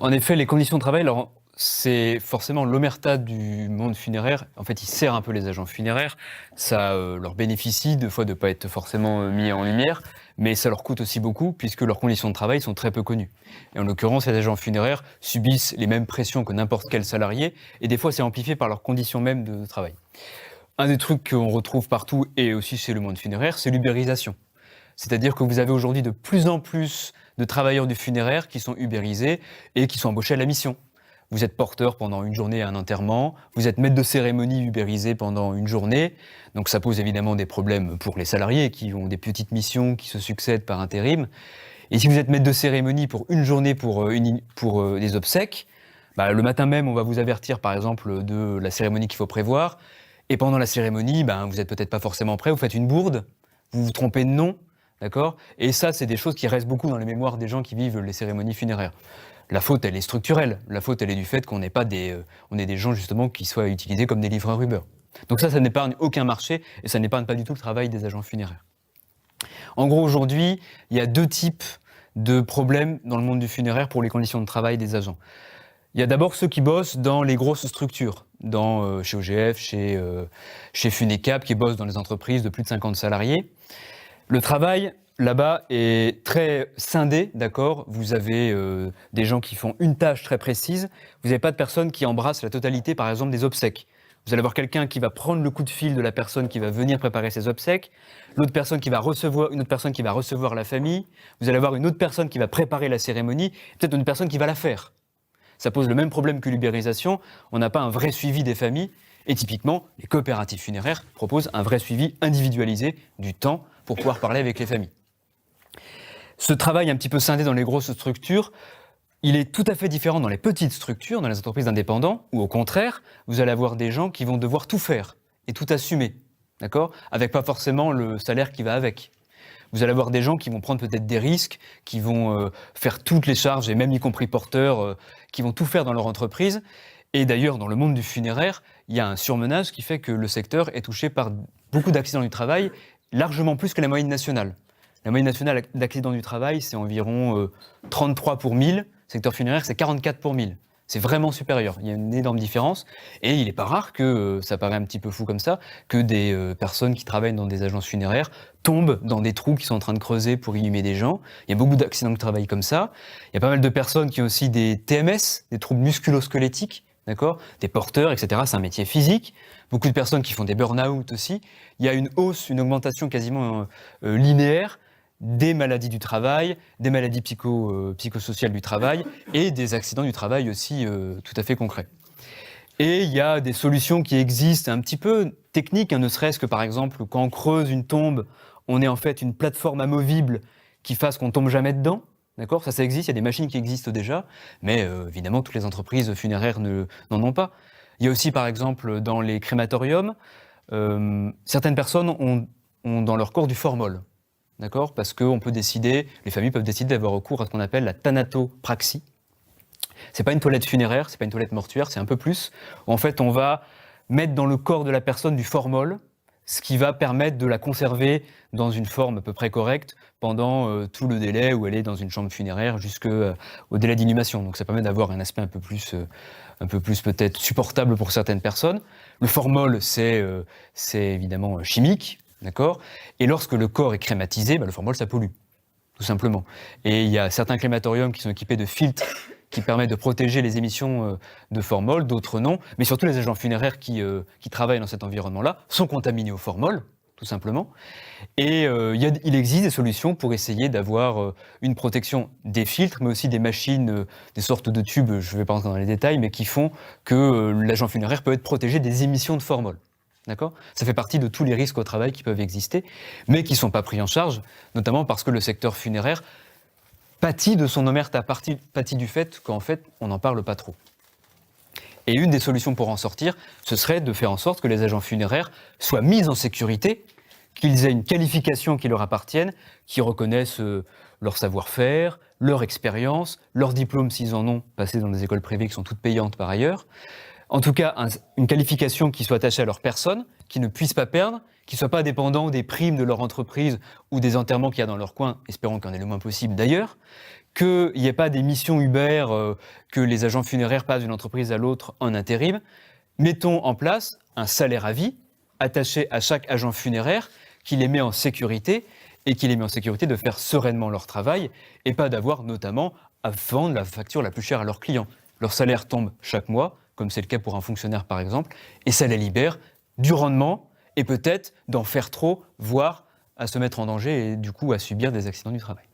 En effet, les conditions de travail, alors, c'est forcément l'omerta du monde funéraire. En fait, ils serrent un peu les agents funéraires. Ça leur bénéficie des fois de ne pas être forcément mis en lumière, mais ça leur coûte aussi beaucoup puisque leurs conditions de travail sont très peu connues. Et en l'occurrence, les agents funéraires subissent les mêmes pressions que n'importe quel salarié, et des fois, c'est amplifié par leurs conditions mêmes de travail. Un des trucs qu'on retrouve partout, et aussi chez le monde funéraire, c'est l'ubérisation. C'est-à-dire que vous avez aujourd'hui de plus en plus de travailleurs du funéraire qui sont ubérisés et qui sont embauchés à la mission. Vous êtes porteur pendant une journée à un enterrement, vous êtes maître de cérémonie ubérisé pendant une journée, donc ça pose évidemment des problèmes pour les salariés qui ont des petites missions qui se succèdent par intérim. Et si vous êtes maître de cérémonie pour une journée pour des obsèques, le matin même on va vous avertir par exemple de la cérémonie qu'il faut prévoir, et pendant la cérémonie, vous n'êtes peut-être pas forcément prêt, vous faites une bourde, vous vous trompez de nom, d'accord ? Et ça, c'est des choses qui restent beaucoup dans les mémoires des gens qui vivent les cérémonies funéraires. La faute, elle est structurelle. La faute, elle est du fait qu'on n'est pas on est des gens justement qui soient utilisés comme des livreurs Uber. Donc ça n'épargne aucun marché et ça n'épargne pas du tout le travail des agents funéraires. En gros, aujourd'hui, il y a deux types de problèmes dans le monde du funéraire pour les conditions de travail des agents. Il y a d'abord ceux qui bossent dans les grosses structures, chez OGF, chez Funecap, qui bossent dans les entreprises de plus de 50 salariés. Le travail, là-bas, est très scindé, d'accord ? Vous avez des gens qui font une tâche très précise. Vous n'avez pas de personnes qui embrassent la totalité, par exemple, des obsèques. Vous allez avoir quelqu'un qui va prendre le coup de fil de la personne qui va venir préparer ses obsèques, une autre personne qui va recevoir la famille, vous allez avoir une autre personne qui va préparer la cérémonie, peut-être une personne qui va la faire. Ça pose le même problème que l'ubérisation, on n'a pas un vrai suivi des familles, et typiquement, les coopératives funéraires proposent un vrai suivi individualisé du temps pour pouvoir parler avec les familles. Ce travail un petit peu scindé dans les grosses structures, il est tout à fait différent dans les petites structures, dans les entreprises indépendantes, où au contraire, vous allez avoir des gens qui vont devoir tout faire et tout assumer, d'accord ? Avec pas forcément le salaire qui va avec. Vous allez avoir des gens qui vont prendre peut-être des risques, qui vont faire toutes les charges, et même y compris porteurs, qui vont tout faire dans leur entreprise. Et d'ailleurs, dans le monde du funéraire, il y a un surmenage qui fait que le secteur est touché par beaucoup d'accidents du travail, largement plus que la moyenne nationale. La moyenne nationale d'accidents du travail, c'est environ 33 pour 1000. Secteur funéraire, c'est 44 pour 1000. C'est vraiment supérieur. Il y a une énorme différence. Et il n'est pas rare que, ça paraît un petit peu fou comme ça, que des personnes qui travaillent dans des agences funéraires tombent dans des trous qui sont en train de creuser pour inhumer des gens. Il y a beaucoup d'accidents de travail comme ça. Il y a pas mal de personnes qui ont aussi des TMS, des troubles musculo-squelettiques, d'accord ? Des porteurs, etc. C'est un métier physique. Beaucoup de personnes qui font des burn-out aussi. Il y a une augmentation quasiment linéaire des maladies du travail, des maladies psychosociales du travail et des accidents du travail aussi tout à fait concrets. Et il y a des solutions qui existent un petit peu techniques, ne serait-ce que par exemple quand on creuse une tombe, on ait en fait une plateforme amovible qui fasse qu'on tombe jamais dedans. D'accord ? Ça existe, il y a des machines qui existent déjà, mais évidemment toutes les entreprises funéraires n'en ont pas. Il y a aussi par exemple dans les crématoriums, certaines personnes ont dans leur corps du formol. D'accord ? Parce que les familles peuvent décider d'avoir recours à ce qu'on appelle la thanatopraxie. C'est pas une toilette funéraire, c'est pas une toilette mortuaire, c'est un peu plus. En fait, on va mettre dans le corps de la personne du formol, ce qui va permettre de la conserver dans une forme à peu près correcte pendant tout le délai où elle est dans une chambre funéraire jusqu'au délai d'inhumation. Donc ça permet d'avoir un aspect un peu plus peut-être supportable pour certaines personnes. Le formol, c'est évidemment chimique. D'accord ? Et lorsque le corps est crématisé, le formol, ça pollue, tout simplement. Et il y a certains crématoriums qui sont équipés de filtres qui permettent de protéger les émissions de formol, d'autres non. Mais surtout, les agents funéraires qui travaillent dans cet environnement-là sont contaminés au formol, tout simplement. Et il existe des solutions pour essayer d'avoir une protection des filtres, mais aussi des machines, des sortes de tubes, je ne vais pas rentrer dans les détails, mais qui font que l'agent funéraire peut être protégé des émissions de formol. D'accord ? Ça fait partie de tous les risques au travail qui peuvent exister, mais qui ne sont pas pris en charge, notamment parce que le secteur funéraire pâtit de son omerta, pâtit du fait qu'en fait, on n'en parle pas trop. Et une des solutions pour en sortir, ce serait de faire en sorte que les agents funéraires soient mis en sécurité, qu'ils aient une qualification qui leur appartienne, qui reconnaissent leur savoir-faire, leur expérience, leur diplôme s'ils en ont, passé dans des écoles privées qui sont toutes payantes par ailleurs. en tout cas une qualification qui soit attachée à leur personne, qui ne puissent pas perdre, qui ne soient pas dépendants des primes de leur entreprise ou des enterrements qu'il y a dans leur coin, espérons qu'il y en ait le moins possible d'ailleurs, qu'il n'y ait pas des missions Uber, que les agents funéraires passent d'une entreprise à l'autre en intérim. Mettons en place un salaire à vie attaché à chaque agent funéraire qui les met en sécurité et qui les met en sécurité de faire sereinement leur travail et pas d'avoir notamment à vendre la facture la plus chère à leurs clients. Leur salaire tombe chaque mois, comme c'est le cas pour un fonctionnaire par exemple, et ça les libère du rendement et peut-être d'en faire trop, voire à se mettre en danger et du coup à subir des accidents du travail.